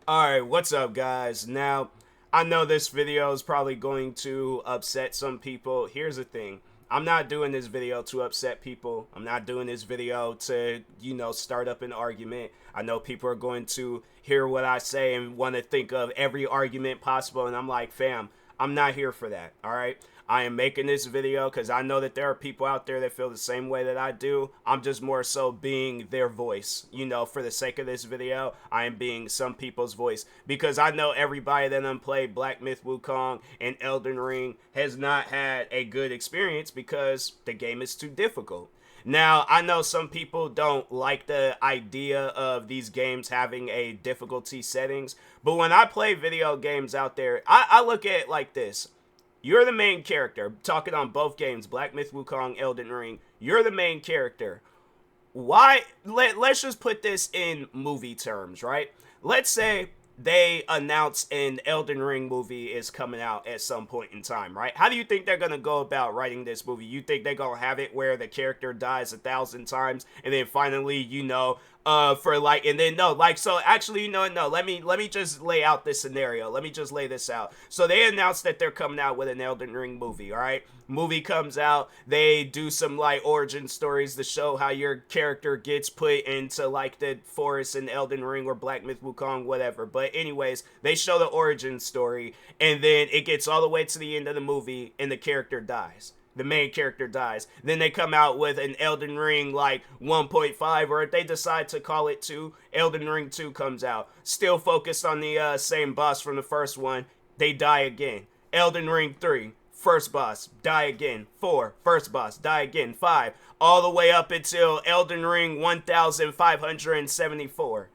Alright, what's up guys? Now, I know this video is probably going to upset some people. Here's the thing. I'm not doing this video to upset people. I'm not doing this video to, start up an argument. I know people are going to hear what I say and want to think of every argument possible, and I'm like, fam, I'm not here for that, alright? I am making this video because I know that there are people out there that feel the same way that I do. I'm just more so being their voice. For the sake of this video, I am being some people's voice. Because I know everybody that done played Black Myth Wukong and Elden Ring has not had a good experience because the game is too difficult. Now, I know some people don't like the idea of these games having a difficulty settings, but when I play video games out there, I look at it like this. You're the main character, talking on both games, Black Myth Wukong, Elden Ring. You're the main character. Why? Let's just put this in movie terms, right? Let's say they announce an Elden Ring movie is coming out at some point in time, right? How do you think they're going to go about writing this movie? You think they're going to have it where the character dies 1,000 times and then finally, so actually, no, let me just lay out this scenario. Let me just lay this out. So they announced that they're coming out with an Elden Ring movie, all right? Movie comes out, they do some origin stories to show how your character gets put into the forest in Elden Ring or Black Myth Wukong, whatever. But anyways, they show the origin story, and then it gets all the way to the end of the movie, and the character dies. The main character dies. Then they come out with an Elden Ring 1.5, or if they decide to call it 2, Elden Ring 2 comes out. Still focused on the same boss from the first one. They die again. Elden Ring 3, first boss, die again. 4, first boss, die again. 5, all the way up until Elden Ring 1574.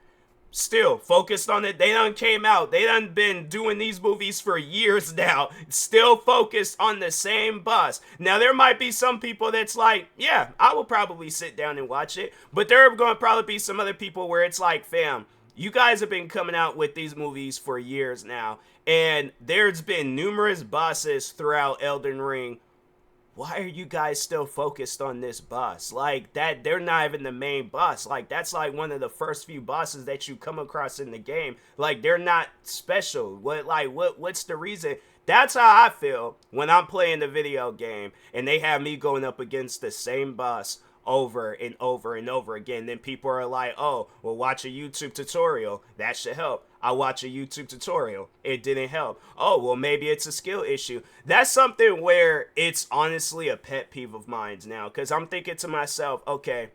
Still focused on it. They done came out. They done been doing these movies for years now. Still focused on the same boss. Now, there might be some people that's like, yeah, I will probably sit down and watch it. But there are going to probably be some other people where it's like, fam, you guys have been coming out with these movies for years now. And there's been numerous bosses throughout Elden Ring. Why are you guys still focused on this boss? They're not even the main boss. That's one of the first few bosses that you come across in the game. They're not special. What's the reason? That's how I feel when I'm playing the video game and they have me going up against the same boss over and over and over again. Then people are like, oh, well, watch a YouTube tutorial. That should help. I watch a YouTube tutorial. It didn't help. Oh, well, maybe it's a skill issue. That's something where it's honestly a pet peeve of mine now, because I'm thinking to myself, okay,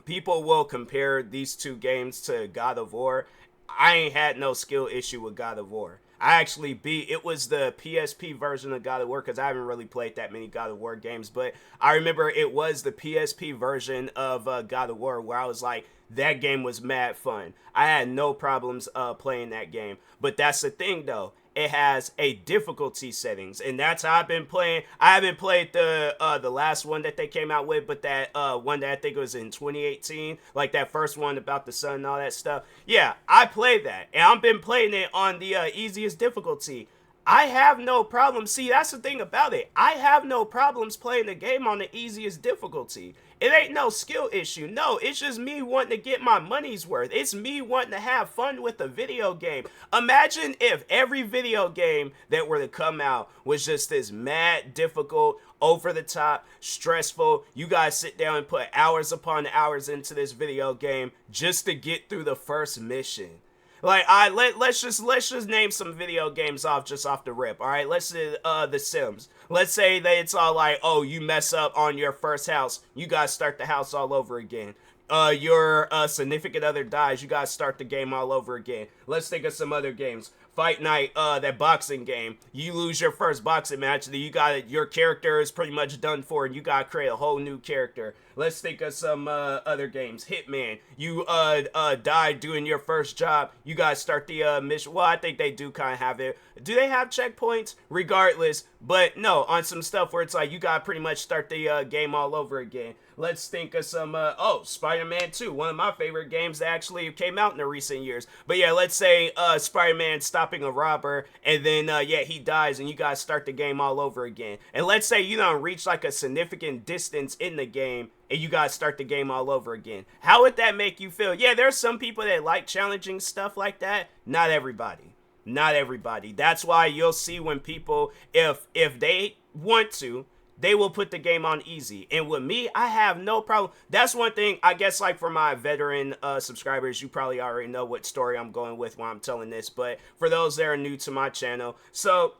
people will compare these two games to God of War. I ain't had no skill issue with God of War. It was the PSP version of God of War, because I haven't really played that many God of War games, but I remember it was the PSP version of God of War where I was like, that game was mad fun. I had no problems playing that game. But that's the thing, though. It has a difficulty settings, and that's how I've been playing. I haven't played the last one that they came out with, but that one that I think was in 2018, that first one about the sun and all that stuff. Yeah, I played that, and I've been playing it on the easiest difficulty. I have no problem. See, that's the thing about it. I have no problems playing the game on the easiest difficulty. It ain't no skill issue. No, it's just me wanting to get my money's worth. It's me wanting to have fun with a video game. Imagine if every video game that were to come out was just this mad, difficult, over the top, stressful. You guys sit down and put hours upon hours into this video game just to get through the first mission. Let's just name some video games off the rip. All right, let's say The Sims. Let's say that it's all like, oh, you mess up on your first house, you guys start the house all over again. Your significant other dies, you guys start the game all over again. Let's think of some other games. Fight Night, that boxing game. You lose your first boxing match, your character is pretty much done for, and you gotta create a whole new character. Let's think of some other games. Hitman, you died doing your first job. You guys start the mission. Well, I think they do kind of have it. Do they have checkpoints? Regardless, but no, on some stuff where it's like you gotta pretty much start the game all over again. Let's think of some, Spider-Man 2, one of my favorite games that actually came out in the recent years. But yeah, let's say Spider-Man stopping a robber, and then, he dies, and you guys start the game all over again. And let's say you don't reach a significant distance in the game, and you gotta start the game all over again. How would that make you feel? Yeah, there's some people that like challenging stuff like that. Not everybody. Not everybody. That's why you'll see when people, if they want to, they will put the game on easy. And with me, I have no problem. That's one thing, I guess, like for my veteran subscribers, you probably already know what story I'm going with when I'm telling this. But for those that are new to my channel, so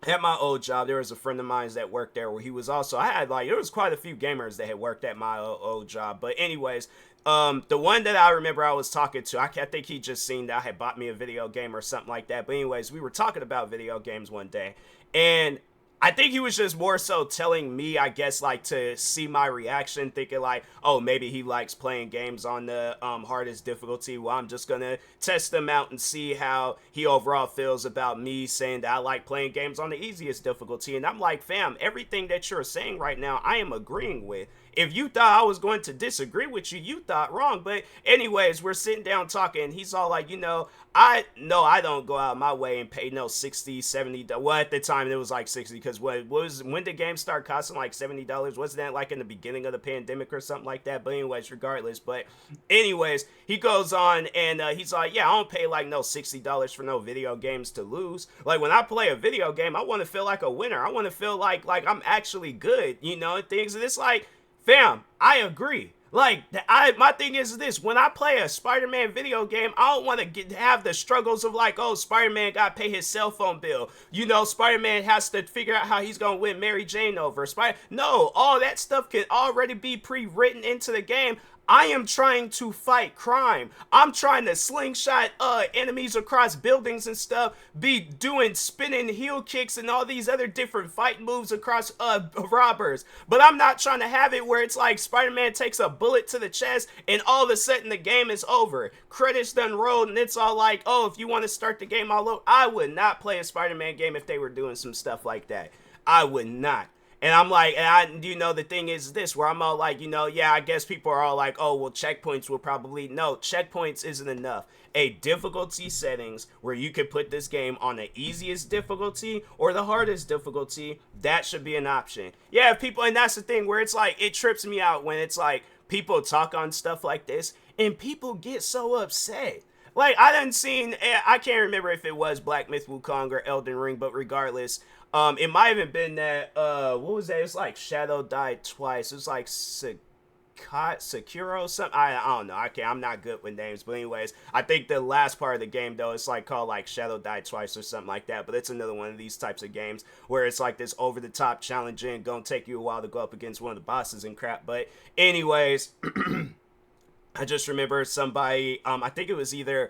at my old job, there was a friend of mine that worked there where he was also, I had like, there was quite a few gamers that had worked at my old job. But anyways, the one that I remember I was talking to, I think he just seen that I had bought me a video game or something like that. But anyways, we were talking about video games one day, and I think he was just more so telling me, I guess, like to see my reaction, thinking like, oh, maybe he likes playing games on the hardest difficulty. Well, I'm just going to test them out and see how he overall feels about me saying that I like playing games on the easiest difficulty. And I'm like, fam, everything that you're saying right now, I am agreeing with. If you thought I was going to disagree with you, you thought wrong. But anyways, we're sitting down talking. He's all like, I don't go out my way and pay no 60, 70. Well, at the time it was like 60 because when the game started costing like $70? Wasn't that like in the beginning of the pandemic or something like that? But anyways, regardless. But anyways, he goes on and he's like, yeah, I don't pay like no $60 for no video games to lose. Like when I play a video game, I want to feel like a winner. I want to feel like I'm actually good, and things. And it's like, fam, I agree. Like, my thing is this. When I play a Spider-Man video game, I don't want to have the struggles of like, oh, Spider-Man got to pay his cell phone bill. Spider-Man has to figure out how he's going to win Mary Jane over. No, all that stuff can already be pre-written into the game. I am trying to fight crime. I'm trying to slingshot enemies across buildings and stuff, be doing spinning heel kicks and all these other different fight moves across robbers. But I'm not trying to have it where it's like Spider-Man takes a bullet to the chest and all of a sudden the game is over. Credits done rolled and it's all like, oh, if you want to start the game all over. I would not play a Spider-Man game if they were doing some stuff like that. I would not. And I'm like, the thing is this, where I'm all like, yeah, I guess people are all like, oh, well, checkpoints will probably, no, checkpoints isn't enough. A difficulty settings where you can put this game on the easiest difficulty or the hardest difficulty, that should be an option. Yeah, people, and that's the thing where it's like, it trips me out when it's like, people talk on stuff like this, and people get so upset. Like, I can't remember if it was Black Myth Wukong or Elden Ring, but regardless, it might have even been that, what was that? It's like Shadow died twice. It was like Sekiro something. I don't know. I'm not good with names. But anyways, I think the last part of the game, though, it's like called like Shadow died twice or something like that. But it's another one of these types of games where it's like this over-the-top challenging, gonna take you a while to go up against one of the bosses and crap. But anyways, I just remember somebody, I think it was either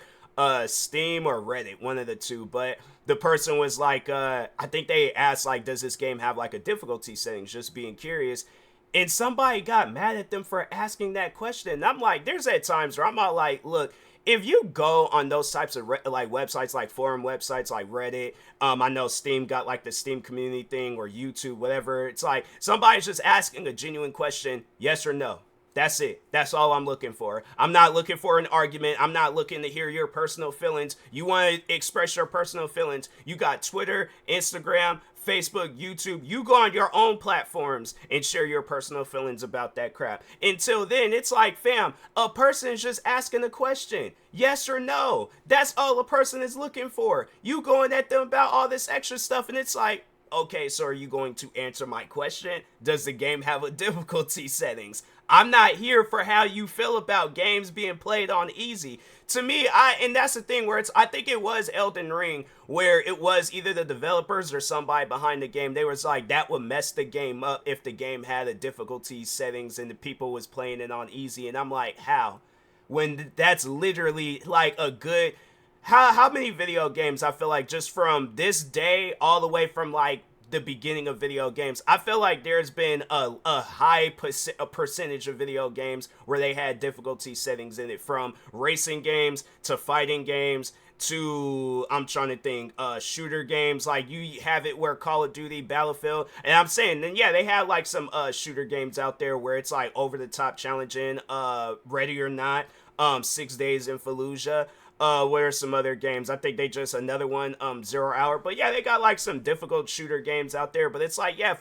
Steam or Reddit, one of the two, but the person was like, I think they asked like, does this game have like a difficulty settings, just being curious, and somebody got mad at them for asking that question. And I'm like, there's at times where I'm all like, look, if you go on those types of like websites, like forum websites like Reddit, I know Steam got like the Steam community thing, or YouTube, whatever, it's like somebody's just asking a genuine question, yes or no. That's it. That's all I'm looking for. I'm not looking for an argument. I'm not looking to hear your personal feelings. You want to express your personal feelings. You got Twitter, Instagram, Facebook, YouTube. You go on your own platforms and share your personal feelings about that crap. Until then, it's like, fam, a person is just asking a question. Yes or no. That's all a person is looking for. You going at them about all this extra stuff, and it's like, okay, so are you going to answer my question? Does the game have a difficulty settings? I'm not here for how you feel about games being played on easy. To me, and that's the thing where I think it was Elden Ring, where it was either the developers or somebody behind the game. They was like, that would mess the game up if the game had a difficulty settings and the people was playing it on easy. And I'm like, how? When that's literally like a good... How many video games, I feel like, just from this day all the way from like the beginning of video games, I feel like there's been a high percentage of video games where they had difficulty settings in it, from racing games to fighting games to, I'm trying to think, shooter games. Like, you have it where Call of Duty, Battlefield, and I'm saying, then yeah, they have like some shooter games out there where it's like over the top challenging, Ready or Not, 6 Days in Fallujah. What are some other games? I think they just, another one, 0 Hour. But yeah, they got like some difficult shooter games out there. But it's like, yeah,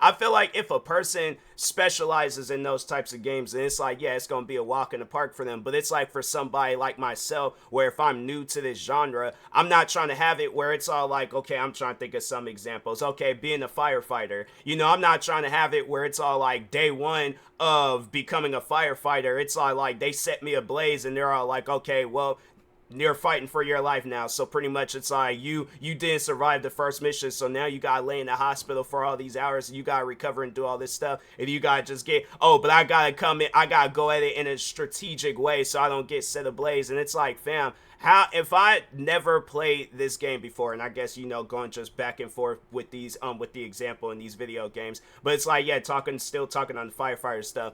I feel like if a person specializes in those types of games, and it's like, yeah, it's gonna be a walk in the park for them. But it's like for somebody like myself, where if I'm new to this genre, I'm not trying to have it where it's all like, okay, I'm trying to think of some examples. Okay, being a firefighter, you know, I'm not trying to have it where it's all like day one of becoming a firefighter, it's all like they set me ablaze and they're all like, okay, well, you're fighting for your life now, so pretty much it's like you didn't survive the first mission, so now you gotta lay in the hospital for all these hours, and you gotta recover and do all this stuff, and you gotta just get, oh, but I gotta come in, I gotta go at it in a strategic way so I don't get set ablaze. And it's like, fam, how, if I never played this game before, and I guess, you know, going just back and forth with these with the example in these video games, but it's like, yeah, still talking on the firefighter stuff,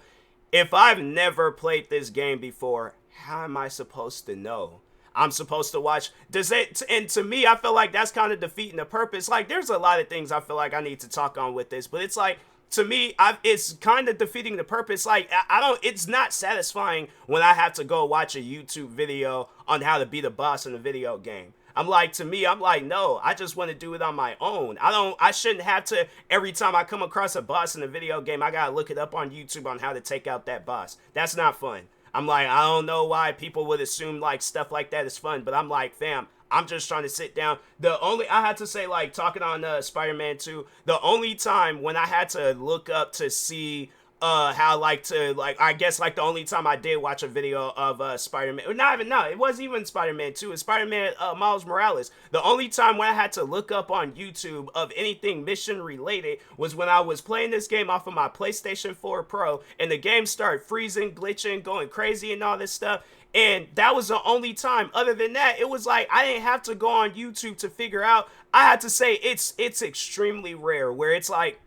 if I've never played this game before, how am I supposed to know? I'm supposed to watch, does it, and to me, I feel like that's kind of defeating the purpose. Like, there's a lot of things I feel like I need to talk on with this, but it's like, to me, it's kind of defeating the purpose. Like, I don't, it's not satisfying when I have to go watch a YouTube video on how to beat a boss in a video game. I'm like, to me, I'm like, no, I just want to do it on my own. I shouldn't have to, every time I come across a boss in a video game, I gotta look it up on YouTube on how to take out that boss. That's not fun. I'm like, I don't know why people would assume like stuff like that is fun, but I'm like, fam, I'm just trying to sit down. I had to say, like, talking on Spider-Man 2, the only time when I had to look up to see how, like, to, like, I guess, like, the only time I did watch a video of Spider-Man, not even, no, it wasn't even Spider-Man 2, it's Spider-Man Miles Morales. The only time when I had to look up on YouTube of anything mission related was when I was playing this game off of my PlayStation 4 Pro, and the game started freezing, glitching, going crazy and all this stuff. And that was the only time. Other than that, it was like I didn't have to go on YouTube to figure out. I had to say it's extremely rare where it's like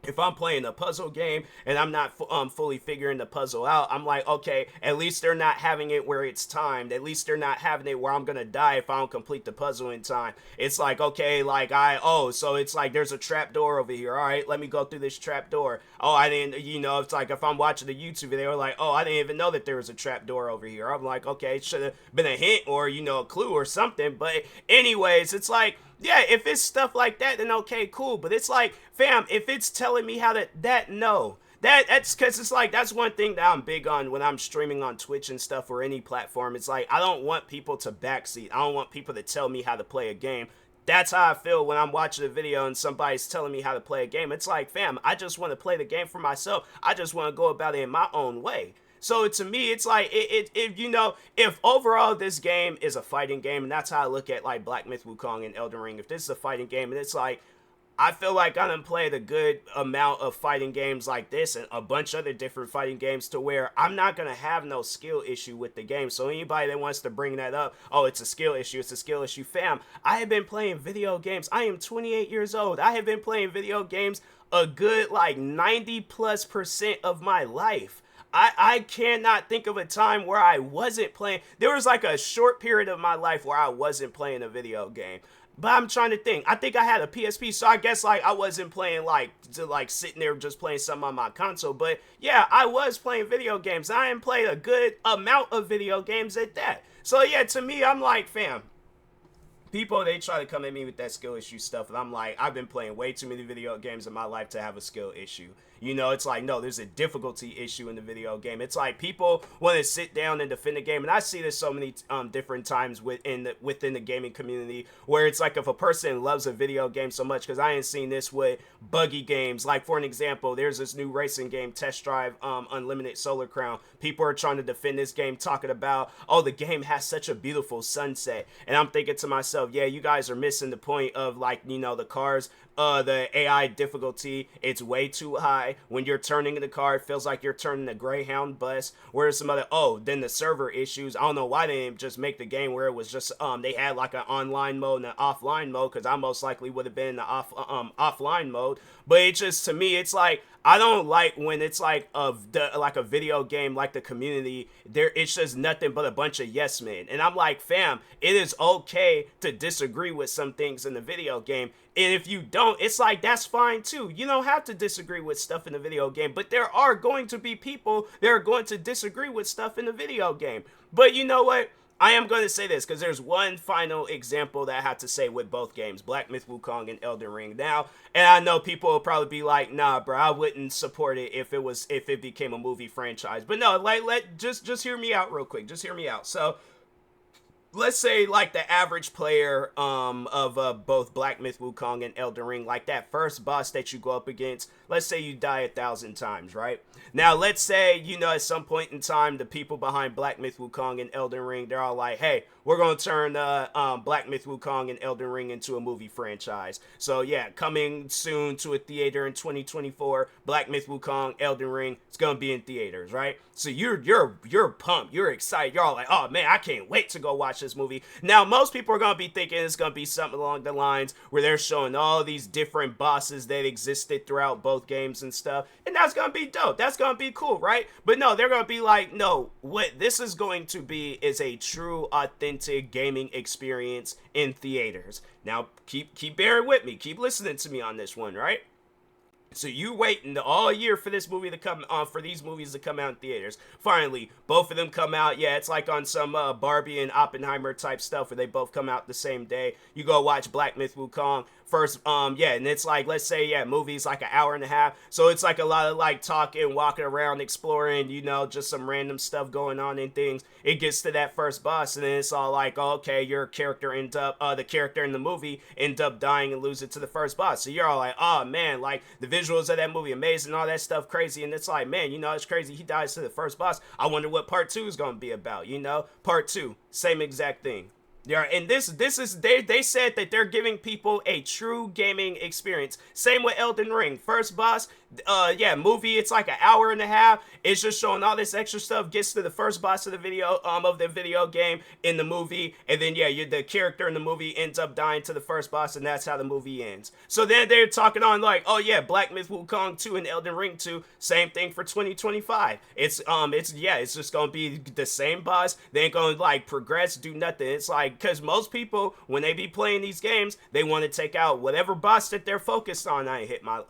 if I'm playing a puzzle game and I'm not fully figuring the puzzle out, I'm like, okay, at least they're not having it where it's timed. At least they're not having it where I'm gonna die if I don't complete the puzzle in time. It's like, okay, like so it's like there's a trap door over here. All right, let me go through this trap door. Oh, I didn't, you know, it's like if I'm watching the YouTube video, like, oh, I didn't even know that there was a trap door over here. I'm like, okay, it should have been a hint or, you know, a clue or something. But anyways, it's like, yeah, if it's stuff like that, then okay, cool. But it's like, fam, if it's telling me how to, no. That's because it's like, that's one thing that I'm big on when I'm streaming on Twitch and stuff or any platform. It's like, I don't want people to backseat. I don't want people to tell me how to play a game. That's how I feel when I'm watching a video and somebody's telling me how to play a game. It's like, fam, I just want to play the game for myself. I just want to go about it in my own way. So to me, it's like, you know, if overall this game is a fighting game, and that's how I look at like Black Myth, Wukong, and Elden Ring, if this is a fighting game, and it's like, I feel like I done played a good amount of fighting games like this and a bunch of other different fighting games to where I'm not going to have no skill issue with the game. So anybody that wants to bring that up, oh, it's a skill issue, it's a skill issue, fam, I have been playing video games. I am 28 years old. I have been playing video games a good like 90+% of my life. I cannot think of a time where I wasn't playing. There was like a short period of my life where I wasn't playing a video game. But I'm trying to think. I think I had a PSP, so I guess like I wasn't playing like sitting there just playing something on my console. But yeah, I was playing video games. I ain't played a good amount of video games at that. So yeah, to me, I'm like, fam, people, they try to come at me with that skill issue stuff, and I'm like, I've been playing way too many video games in my life to have a skill issue. You know, it's like, no, there's a difficulty issue in the video game. It's like people want to sit down and defend the game, and I see this so many different times within the gaming community, where it's like if a person loves a video game so much, because I ain't seen this with buggy games. Like, for an example, there's this new racing game, Test Drive Unlimited Solar Crown. People are trying to defend this game, talking about, oh, the game has such a beautiful sunset. And I'm thinking to myself, yeah, you guys are missing the point of, like, you know, the cars, the AI difficulty, it's way too high. When you're turning the car, it feels like you're turning a Greyhound bus. Whereas some other, then the server issues, I don't know why they didn't just make the game where it was just, they had like an online mode and an offline mode, because I most likely would have been in the offline mode. But it just, to me, it's like, I don't like when it's like like a video game like the community, it's just nothing but a bunch of yes men. And I'm like, fam, it is okay to disagree with some things in the video game. And if you don't, it's like, that's fine too. You don't have to disagree with stuff in the video game, but there are going to be people that are going to disagree with stuff in the video game. But you know what? I am going to say this because there's one final example that I have to say with both games, Black Myth Wukong and Elden Ring. Now, and I know people will probably be like, "Nah, bro, I wouldn't support it if it became a movie franchise." But no, like just hear me out real quick. Just hear me out. So let's say like the average player of both Black Myth Wukong and Elden Ring, like that first boss that you go up against, let's say you die 1,000 times, right? Now let's say, you know, at some point in time the people behind Black Myth Wukong and Elden Ring, they're all like, hey, we're gonna turn Black Myth Wukong and Elden Ring into a movie franchise. So yeah, coming soon to a theater in 2024, Black Myth Wukong, Elden Ring, it's gonna be in theaters, right? So you're pumped, you're excited, you're all like, oh man, I can't wait to go watch this movie. Now most people are gonna be thinking it's gonna be something along the lines where they're showing all these different bosses that existed throughout both games and stuff, and that's gonna be dope. That's gonna be cool, right? But no, they're gonna be like, no, what this is going to be is a true, authentic gaming experience in theaters. Now keep bearing with me, keep listening to me on this one, right? So you waiting all year for this movie to come on, for these movies to come out in theaters. Finally, both of them come out. Yeah, it's like on some Barbie and Oppenheimer type stuff where they both come out the same day. You go watch Black Myth Wukong first, yeah, and it's like, let's say, yeah, movie's like an hour and a half, so it's like a lot of like talking, walking around, exploring, you know, just some random stuff going on and things. It gets to that first boss, and then it's all like, oh, okay, your character ends up, the character in the movie end up dying and lose it to the first boss. So you're all like, oh man, like the visuals of that movie amazing, all that stuff crazy, and it's like, man, you know, it's crazy he dies to the first boss. I wonder what part 2 is gonna be about, you know? Part 2, same exact thing. Yeah, and this is they said that they're giving people a true gaming experience. Same with Elden Ring. First boss, yeah, movie, it's like an hour and a half. It's just showing all this extra stuff, gets to the first boss of the video game in the movie, and then yeah, the character in the movie ends up dying to the first boss, and that's how the movie ends. So then they're talking on like, oh yeah, Black Myth Wukong 2 and Elden Ring 2, same thing for 2025. It's just gonna be the same boss. They ain't gonna like progress, do nothing. It's like, because most people, when they be playing these games, they want to take out whatever boss that they're focused on. I hit my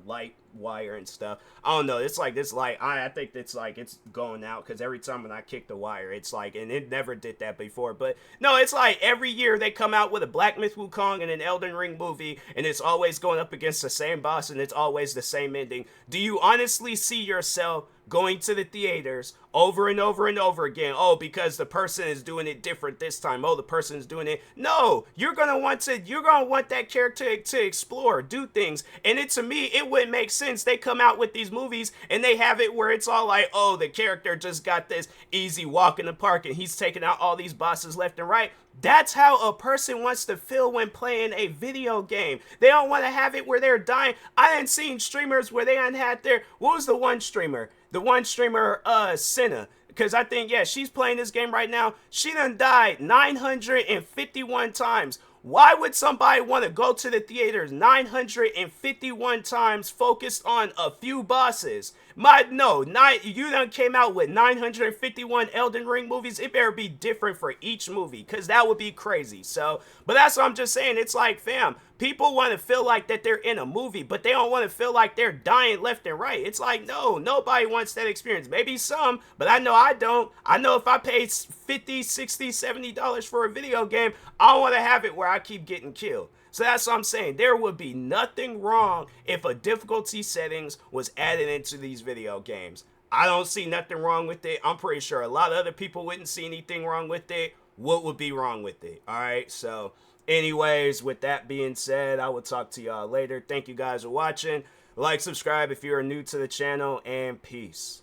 light wire and stuff. I don't know, it's like this light, I think it's like it's going out because every time when I kick the wire, it's like, and it never did that before. But no, it's like every year they come out with a Black Myth Wukong and an Elden Ring movie, and it's always going up against the same boss, and it's always the same ending. Do you honestly see yourself going to the theaters over and over and over again? Oh, because the person is doing it different this time. Oh, the person is doing it. No, you're gonna want that character to explore, do things. And to me, it wouldn't make sense. They come out with these movies and they have it where it's all like, oh, the character just got this easy walk in the park and he's taking out all these bosses left and right. That's how a person wants to feel when playing a video game. They don't want to have it where they're dying. I hadn't seen streamers where they hadn't had what was the one streamer? The one streamer, Senna. Because I think, yeah, she's playing this game right now. She done died 951 times. Why would somebody want to go to the theaters 951 times focused on a few bosses? You done came out with 951 Elden Ring movies. It better be different for each movie, because that would be crazy. So, but that's what I'm just saying. It's like, fam, people want to feel like that they're in a movie, but they don't want to feel like they're dying left and right. It's like, no, nobody wants that experience. Maybe some, but I know I don't. I know if I pay $50, $60, $70 for a video game, I don't want to have it where I keep getting killed. So that's what I'm saying. There would be nothing wrong if a difficulty settings was added into these video games. I don't see nothing wrong with it. I'm pretty sure a lot of other people wouldn't see anything wrong with it. What would be wrong with it? All right, so anyways, with that being said, I will talk to y'all later. Thank you guys for watching. Like, subscribe if you're new to the channel, and peace.